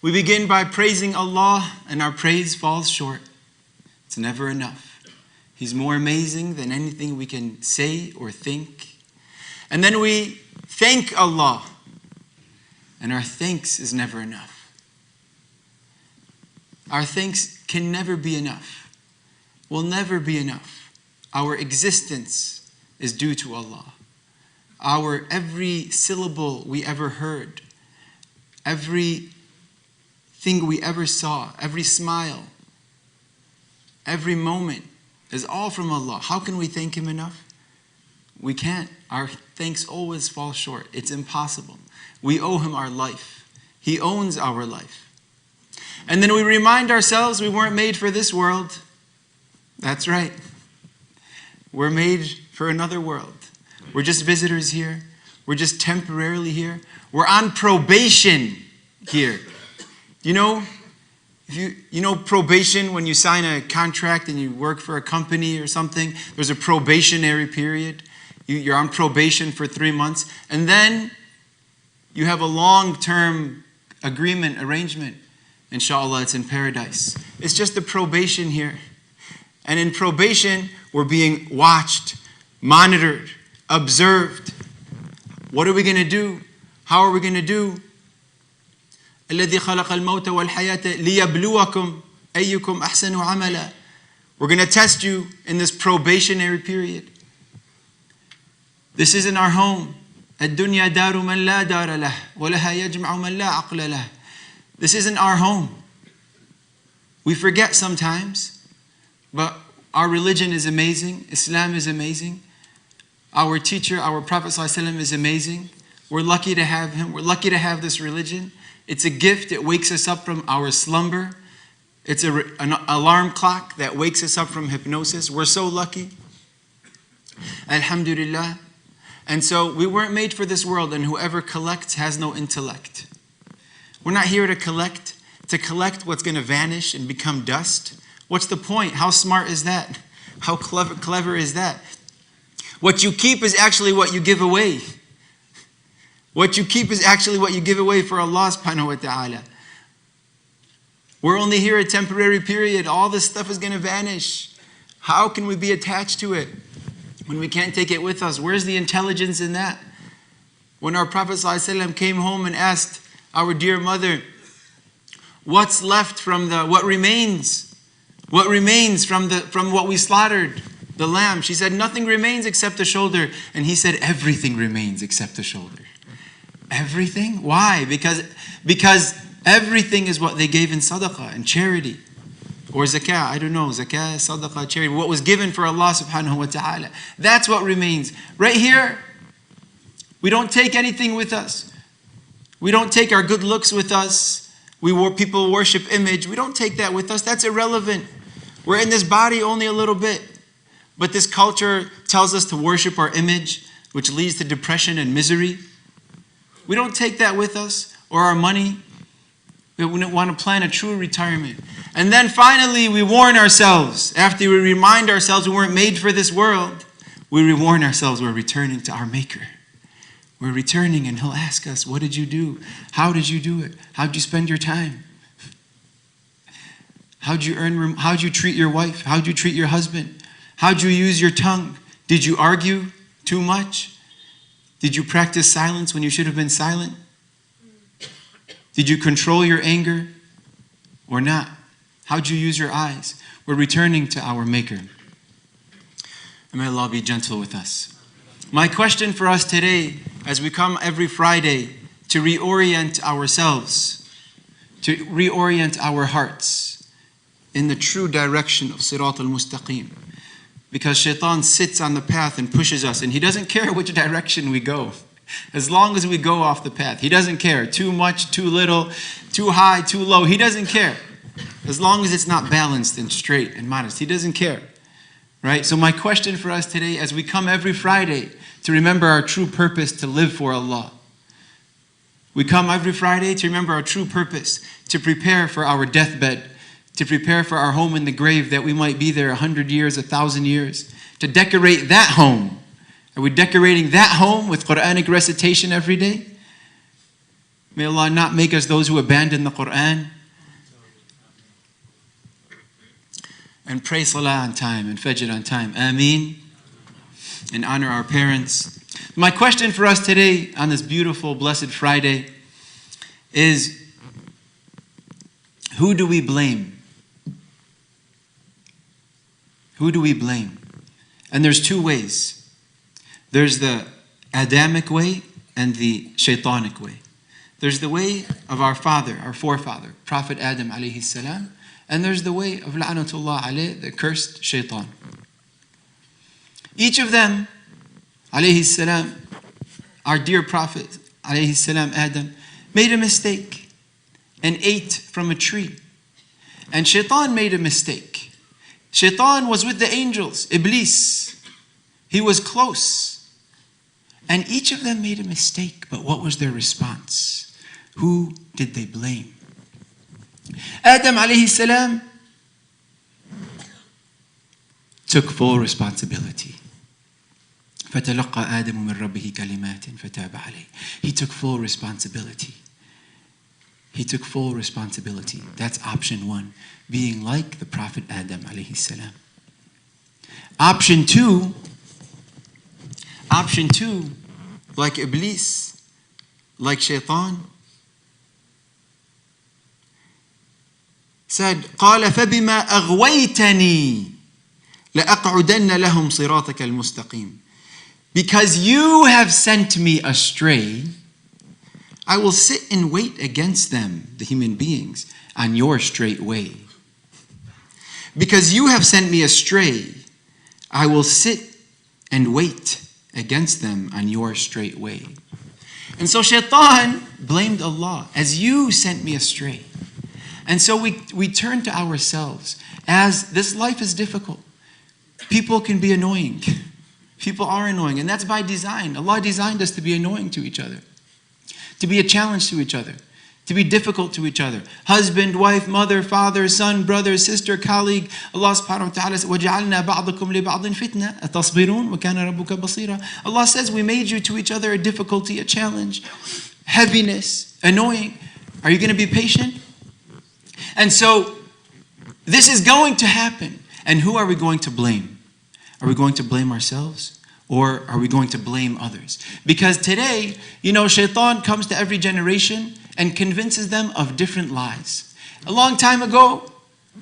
We begin by praising Allah, and our praise falls short. It's never enough. He's more amazing than anything we can say or think. And then we thank Allah, and our thanks is never enough. Our thanks can never be enough. Will never be enough. Our existence is due to Allah. Every syllable we ever heard, every thing we ever saw, every smile, every moment is all from Allah. How can we thank Him enough? We can't. Our thanks always fall short. It's impossible. We owe Him our life. He owns our life. And then we remind ourselves we weren't made for this world. That's right. We're made for another world. We're just visitors here. We're just temporarily here. We're on probation here. You know probation, when you sign a contract and you work for a company or something, there's a probationary period. You're on probation for 3 months. And then you have a long-term agreement, arrangement. Inshallah, it's in paradise. It's just the probation here. And in probation, we're being watched, monitored, observed. What are we going to do? How are we going to do? الذي خلق الموت والحياة ليبلوكم أيكم أحسن عملا. We're going to test you in this probationary period. This isn't our home. الدنيا دار من لا دار له ولها يجمع من لا عقل له. This isn't our home. We forget sometimes, but our religion is amazing. Islam is amazing. Our teacher, our Prophet ﷺ is amazing. We're lucky to have him. We're lucky to have this religion. It's a gift. It wakes us up from our slumber. It's an alarm clock that wakes us up from hypnosis. We're so lucky. Alhamdulillah. And so we weren't made for this world, and whoever collects has no intellect. We're not here to collect what's going to vanish and become dust. What's the point? How smart is that? How clever is that? What you keep is actually what you give away. What you keep is actually what you give away for Allah subhanahu wa ta'ala. We're only here a temporary period. All this stuff is going to vanish. How can we be attached to it when we can't take it with us? Where's the intelligence in that? When our Prophet ﷺ came home and asked our dear mother, what's left from what remains? What remains from what we slaughtered? The lamb. She said, nothing remains except the shoulder. And he said, everything remains except the shoulder. Everything? Why? Because everything is what they gave in sadaqah and charity. Or zakah, I don't know, zakah, sadaqah, charity. What was given for Allah subhanahu wa ta'ala. That's what remains. Right here, we don't take anything with us. We don't take our good looks with us. People worship image. We don't take that with us. That's irrelevant. We're in this body only a little bit. But this culture tells us to worship our image, which leads to depression and misery. We don't take that with us, or our money. We want to plan a true retirement. And then finally, we warn ourselves. After we remind ourselves we weren't made for this world, we warn ourselves we're returning to our Maker. We're returning, and He'll ask us, what did you do? How did you do it? How did you spend your time? How did you treat your wife? How did you treat your husband? How did you use your tongue? Did you argue too much? Did you practice silence when you should have been silent? Did you control your anger or not? How did you use your eyes? We're returning to our Maker. And may Allah be gentle with us. My question for us today, as we come every Friday to reorient ourselves, to reorient our hearts in the true direction of Sirat al-Mustaqim. Because shaitan sits on the path and pushes us, and he doesn't care which direction we go. As long as we go off the path, he doesn't care. Too much, too little, too high, too low, he doesn't care. As long as it's not balanced and straight and modest, he doesn't care. Right? So my question for us today, as we come every Friday to remember our true purpose to live for Allah. We come every Friday to remember our true purpose, to prepare for our deathbed, to prepare for our home in the grave, that we might be there 100 years, 1,000 years, to decorate that home. Are we decorating that home with Quranic recitation every day? May Allah not make us those who abandon the Quran. And pray Salah on time and Fajr on time. Ameen. And honor our parents. My question for us today on this beautiful, blessed Friday is, who do we blame? Who do we blame? And there's two ways. There's the Adamic way and the Shaitanic way. There's the way of our father, our forefather, Prophet Adam alayhi salam, and there's the way of la'natullah alayh, the cursed Shaitan. Each of them, alayhi salam, our dear Prophet alayhi salam Adam, made a mistake and ate from a tree. And Shaitan made a mistake. Shaitan was with the angels, Iblis. He was close. And each of them made a mistake, but what was their response? Who did they blame? Adam alayhi salam took full responsibility. فَتَلَقَّى آدَمُ مِنْ رَبِّهِ كَلِمَاتٍ فَتَابَ عَلَيْهِ. He took full responsibility. He took full responsibility. That's option one, being like the Prophet Adam alayhi salam. Option two, like Iblis, like Shaitan, said, قَالَ فَبِمَا أَغْوَيْتَنِي لَأَقْعُدَنَّ لَهُمْ صِرَاطَكَ الْمُسْتَقِيمِ. Because you have sent me astray, I will sit and wait against them, the human beings, on your straight way. Because you have sent me astray, I will sit and wait against them on your straight way. And so Shaitan blamed Allah, as you sent me astray. And so we turn to ourselves, as this life is difficult. People can be annoying. People are annoying, and that's by design. Allah designed us to be annoying to each other, to be a challenge to each other, to be difficult to each other. Husband, wife, mother, father, son, brother, sister, colleague. Allah subhanahu wa ta'ala says, وَجَعَلْنَا بَعْضَكُمْ لِبَعْضٍ فِتْنَةً أَتَصْبِرُونَ وَكَانَ رَبُّكَ بَصِيرًا. Allah says we made you to each other a difficulty, a challenge, heaviness, annoying. Are you going to be patient? And so this is going to happen. And who are we going to blame? Are we going to blame ourselves? Or are we going to blame others? Because today, Shaitan comes to every generation and convinces them of different lies. A long time ago,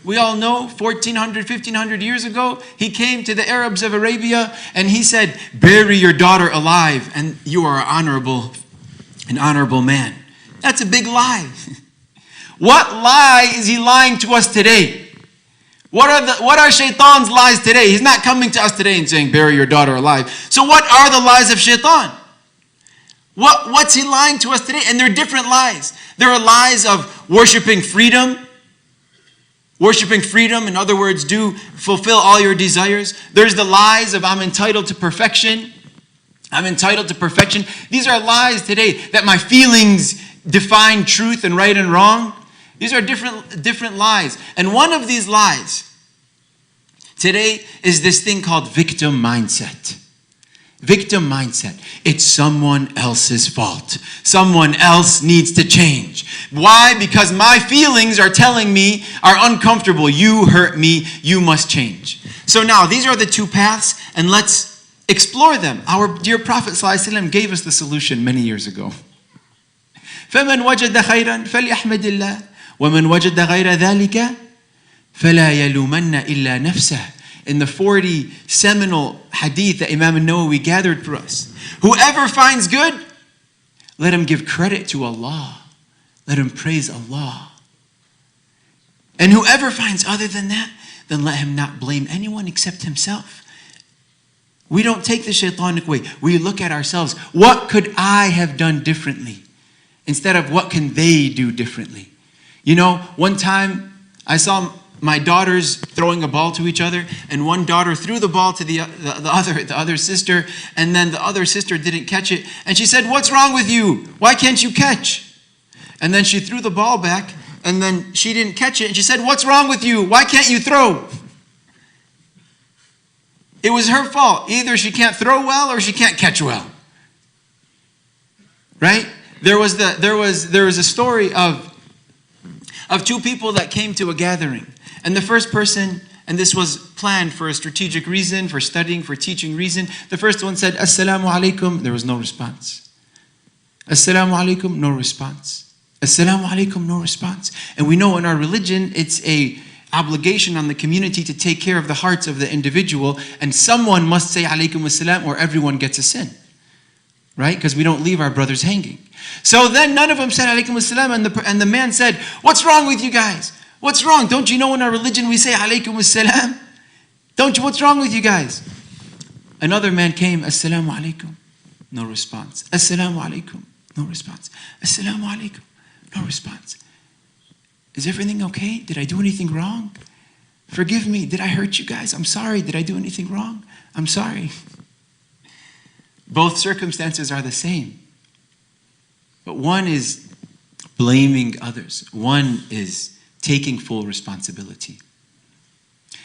we all know, 1400, 1500 years ago, he came to the Arabs of Arabia and he said, bury your daughter alive and you are an honorable man. That's a big lie. What lie is he lying to us today? What are Shaitan's lies today? He's not coming to us today and saying, bury your daughter alive. So what are the lies of Shaitan? What's he lying to us today? And they're different lies. There are lies of worshiping freedom. Worshiping freedom, in other words, fulfill all your desires. There's the lies of I'm entitled to perfection. I'm entitled to perfection. These are lies today, that my feelings define truth and right and wrong. These are different lies. And one of these lies today is this thing called victim mindset. Victim mindset. It's someone else's fault. Someone else needs to change. Why? Because my feelings are telling me, are uncomfortable. You hurt me. You must change. So now, these are the two paths, and let's explore them. Our dear Prophet ﷺ gave us the solution many years ago. فَمَنْ وَجَدَ خَيْرًا فَلْيَحْمَدِ اللَّهِ وَمَنْ وَجَدَ غَيْرَ ذَلِكَ فَلَا يَلُومَنَّ إِلَّا نَفْسَهُ. In the 40 seminal hadith that Imam al-Nawawi gathered for us. Whoever finds good, let him give credit to Allah. Let him praise Allah. And whoever finds other than that, then let him not blame anyone except himself. We don't take the shaitanic way. We look at ourselves. What could I have done differently? Instead of what can they do differently? One time I saw my daughters throwing a ball to each other, and one daughter threw the ball to the other sister, and then the other sister didn't catch it. And she said, "What's wrong with you? Why can't you catch?" And then she threw the ball back, and then she didn't catch it. And she said, "What's wrong with you? Why can't you throw?" It was her fault. Either she can't throw well or she can't catch well. Right? There was a story of two people that came to a gathering. And the first person, and this was planned for a strategic reason, for studying, for teaching reason. The first one said, Assalamu alaikum. There was no response. Assalamu alaikum, no response. Assalamu alaikum, no response. And we know in our religion, it's a obligation on the community to take care of the hearts of the individual, and someone must say alaikum assalam or everyone gets a sin. Right? Because we don't leave our brothers hanging. So then none of them said alaikum assalam, and the man said, what's wrong with you guys? What's wrong? Don't you know in our religion we say alaikum assalam? What's wrong with you guys? Another man came, assalamu alaikum, no response. Assalamu alaikum, no response. Assalamu alaikum, no response. Is everything okay? Did I do anything wrong? Forgive me. Did I hurt you guys? I'm sorry. Did I do anything wrong? I'm sorry. Both circumstances are the same. But one is blaming others. One is taking full responsibility.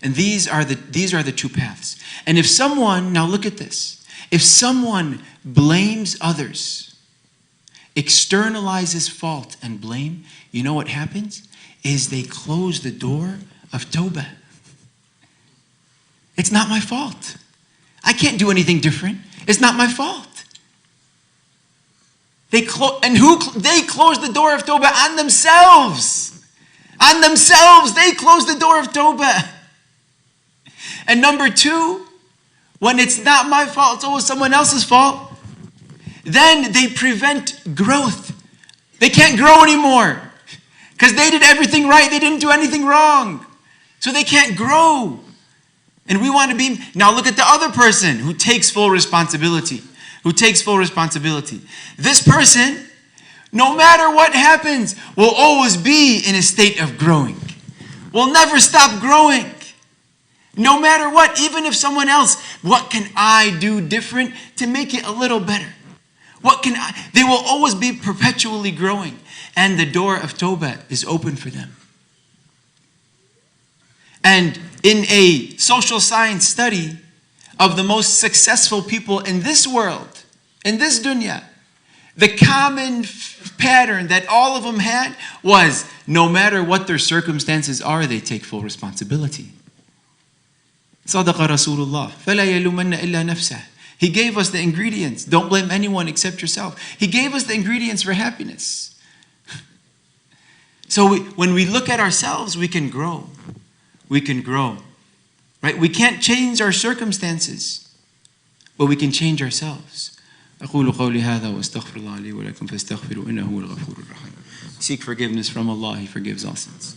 And these are the two paths. And if someone, now look at this, if someone blames others, externalizes fault and blame, you know what happens? Is they close the door of Tawbah. It's not my fault. I can't do anything different. It's not my fault. They close the door of Tawbah on themselves. On themselves, they close the door of Tawbah. And number two, when it's not my fault, it's always someone else's fault, then they prevent growth. They can't grow anymore. Because they did everything right, they didn't do anything wrong. So they can't grow. And we want to be, now look at the other person who takes full responsibility. This person, no matter what happens, will always be in a state of growing. Will never stop growing. No matter what, even if someone else, what can I do different to make it a little better? They will always be perpetually growing. And the door of Tawbah is open for them. And in a social science study of the most successful people in this world, in this dunya, the common pattern that all of them had was no matter what their circumstances are, they take full responsibility. Sadaqa Rasulullah. فَلَا يَلُمَنَّ إِلَّا نَفْسَهُ. He gave us the ingredients. Don't blame anyone except yourself. He gave us the ingredients for happiness. So when we look at ourselves, we can grow. We can grow. Right? We can't change our circumstances, but we can change ourselves. أقول قولي هذا وأستغفر الله لي ولكم فاستغفروا إنه هو الغفور الرحيم. Seek forgiveness from Allah. He forgives all sins.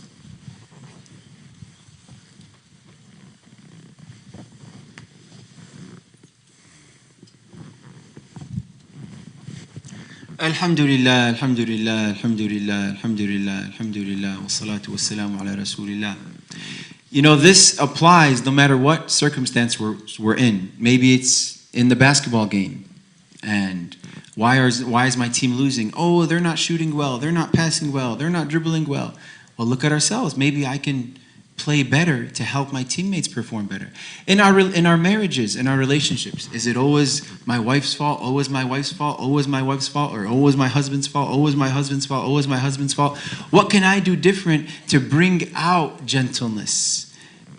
Alhamdulillah, alhamdulillah, alhamdulillah, alhamdulillah, alhamdulillah, wassalatu wassalamu ala rasulillah. You know, this applies no matter what circumstance we're in. Maybe it's in the basketball game. And why is my team losing? Oh, they're not shooting well. They're not passing well. They're not dribbling well. Well, look at ourselves. Maybe I can play better to help my teammates perform better. In our marriages, in our relationships, is it always my wife's fault? Always my wife's fault? Always my wife's fault? Or always my husband's fault? Always my husband's fault? Always my husband's fault? What can I do different to bring out gentleness,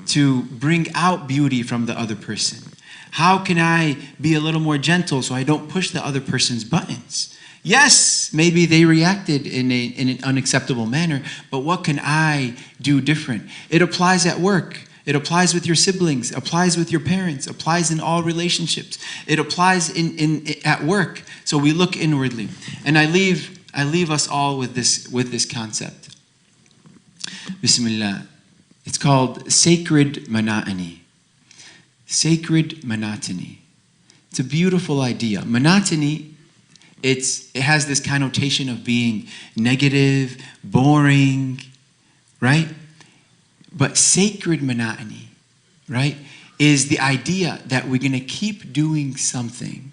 to bring out beauty from the other person? How can I be a little more gentle so I don't push the other person's buttons? Yes, maybe they reacted in an unacceptable manner, but what can I do different? It applies at work. It applies with your siblings, applies with your parents, applies in all relationships. It applies at work. So we look inwardly. And I leave us all with this concept. Bismillah. It's called sacred monotony. Sacred monotony. It's a beautiful idea. Monotony, it has this connotation of being negative, boring, right? But sacred monotony, right, is the idea that we're going to keep doing something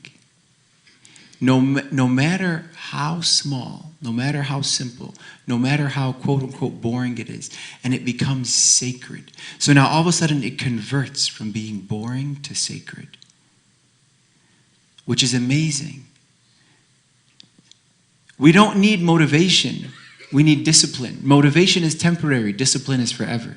no matter how small, no matter how simple, no matter how quote-unquote boring it is, and it becomes sacred. So now all of a sudden it converts from being boring to sacred, which is amazing. We don't need motivation. We need discipline. Motivation is temporary. Discipline is forever.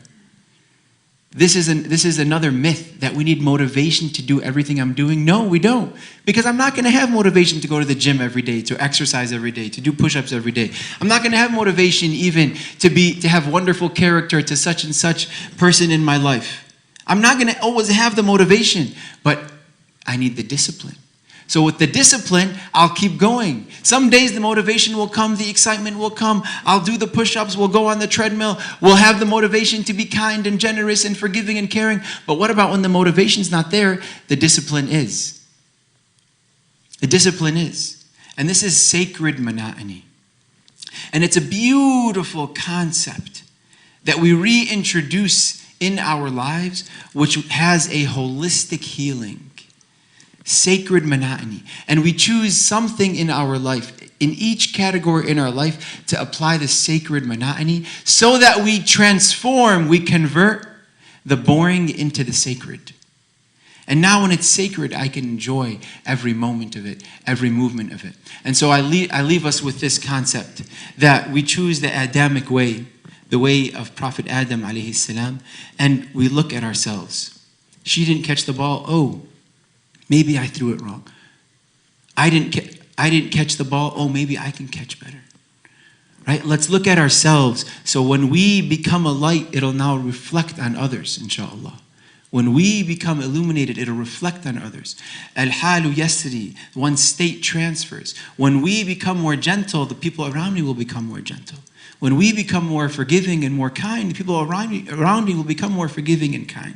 This is another myth that we need motivation to do everything I'm doing. No, we don't. Because I'm not going to have motivation to go to the gym every day, to exercise every day, to do push-ups every day. I'm not going to have motivation even to have wonderful character to such and such person in my life. I'm not going to always have the motivation, but I need the discipline. So with the discipline, I'll keep going. Some days the motivation will come, the excitement will come. I'll do the push-ups, we'll go on the treadmill. We'll have the motivation to be kind and generous and forgiving and caring. But what about when the motivation's not there? The discipline is. The discipline is. And this is sacred monotony. And it's a beautiful concept that we reintroduce in our lives, which has a holistic healing. Sacred monotony. And we choose something in our life, in each category in our life, to apply the sacred monotony so that we transform, we convert the boring into the sacred. And now when it's sacred, I can enjoy every moment of it, every movement of it. And so I leave us with this concept that we choose the Adamic way, the way of Prophet Adam alayhi salam, and we look at ourselves. She didn't catch the ball. Oh, maybe I threw it wrong. I didn't catch the ball. Oh, maybe I can catch better. Right? Let's look at ourselves. So when we become a light, it'll now reflect on others, inshallah. When we become illuminated, it'll reflect on others. Al-halu yasri, one's state transfers. When we become more gentle, the people around me will become more gentle. When we become more forgiving and more kind, the people around me will become more forgiving and kind.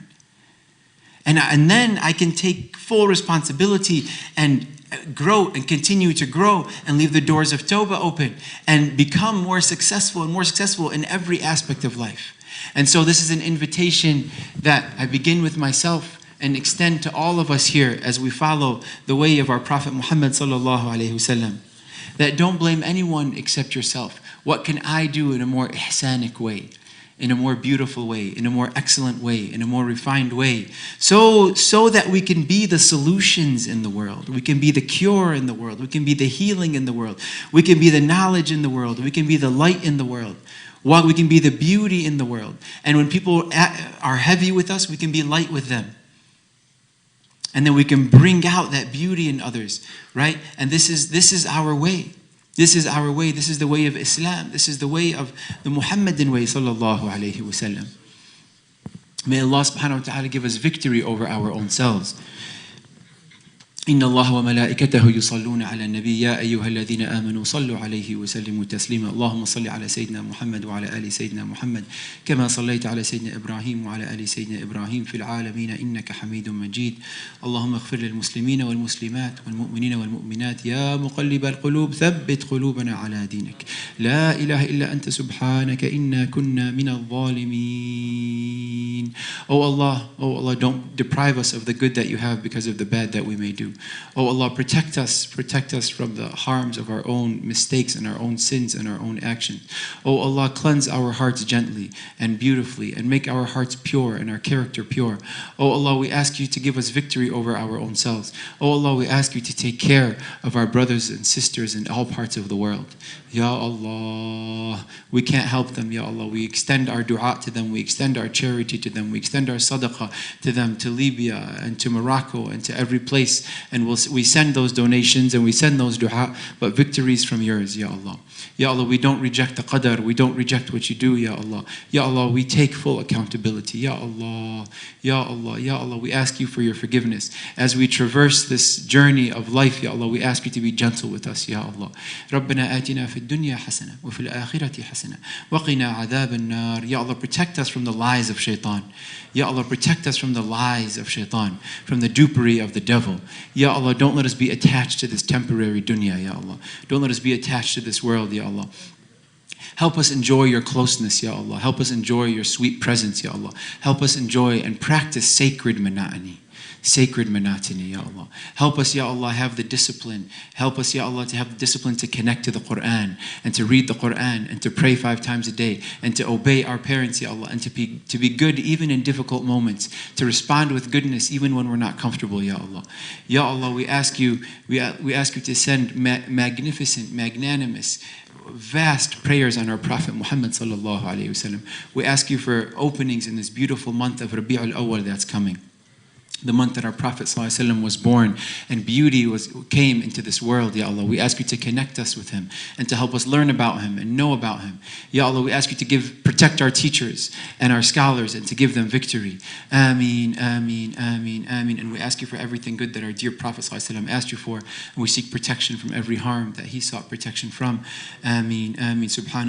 And then I can take full responsibility and grow and continue to grow and leave the doors of Tawbah open and become more successful and more successful in every aspect of life. And so this is an invitation that I begin with myself and extend to all of us here as we follow the way of our Prophet Muhammad sallallahu alaihi wasallam. That don't blame anyone except yourself. What can I do in a more ihsanic way? In a more beautiful way, in a more excellent way, in a more refined way, so that we can be the solutions in the world. We can be the cure in the world. We can be the healing in the world. We can be the knowledge in the world. We can be the light in the world. We can be the beauty in the world. And when people are heavy with us, we can be light with them. And then we can bring out that beauty in others, right? And this is our way. This is our way. This is the way of Islam. This is the way of the Muhammadan way, sallallahu alayhi wasallam. May Allah subhanahu wa ta'ala give us victory over our own selves. إن الله وملائكته يصلون على النبي يا أيها الذين آمنوا صلوا عليه وسلموا تسليما اللهم صل على سيدنا محمد وعلى آل سيدنا محمد كما صليت على سيدنا إبراهيم وعلى آل سيدنا إبراهيم في العالمين إنك حميد مجيد اللهم اغفر للمسلمين والمسلمات والمؤمنين والمؤمنات يا مقلب القلوب ثبت قلوبنا على دينك لا إله إلا أنت سبحانك إنا كنا من الظالمين Oh Allah, don't deprive us of the good that you have because of the bad that we may do. Oh Allah, protect us from the harms of our own mistakes and our own sins and our own actions. Oh Allah, cleanse our hearts gently and beautifully and make our hearts pure and our character pure. Oh Allah, we ask you to give us victory over our own selves. Oh Allah, we ask you to take care of our brothers and sisters in all parts of the world. Ya Allah, we can't help them, Ya Allah. We extend our dua to them, we extend our charity to them, we extend our sadaqah to them, to Libya and to Morocco and to every place. And we send those donations and we send those dua, but victories from yours, Ya Allah. Ya Allah, we don't reject the qadar, we don't reject what you do, Ya Allah. Ya Allah, we take full accountability, Ya Allah. Ya Allah, Ya Allah, we ask you for your forgiveness. As we traverse this journey of life, Ya Allah, we ask you to be gentle with us, Ya Allah. رَبَّنَا آتِنَا فِي الدُّنْيَا حَسَنَةً وَفِي الْآخِرَةِ حَسَنَةً وَقِنَا عَذَابَ النَّارِ Ya Allah, protect us from the lies of shaitan. Ya Allah, protect us from the lies of shaitan, from the dupery of the devil. Ya Allah, don't let us be attached to this temporary dunya, Ya Allah. Don't let us be attached to this world, Ya Allah. Help us enjoy your closeness, Ya Allah. Help us enjoy your sweet presence, Ya Allah. Help us enjoy and practice sacred monotony. Sacred monotony, Ya Allah. Help us, Ya Allah, have the discipline. Help us, Ya Allah, to have the discipline to connect to the Quran and to read the Quran and to pray 5 times a day and to obey our parents, Ya Allah, and to be good even in difficult moments, to respond with goodness even when we're not comfortable, Ya Allah. Ya Allah, we ask you to send magnificent, magnanimous, vast prayers on our Prophet Muhammad sallallahu alaihi wasallam. We ask you for openings in this beautiful month of Rabi'ul Awwal that's coming. The month that our Prophet ﷺ was born and beauty came into this world, Ya Allah. We ask you to connect us with him and to help us learn about him and know about him. Ya Allah, we ask you to protect our teachers and our scholars and to give them victory. Ameen, ameen, ameen, ameen. And we ask you for everything good that our dear Prophet ﷺ asked you for. And we seek protection from every harm that he sought protection from. Ameen, ameen. Subhanallah.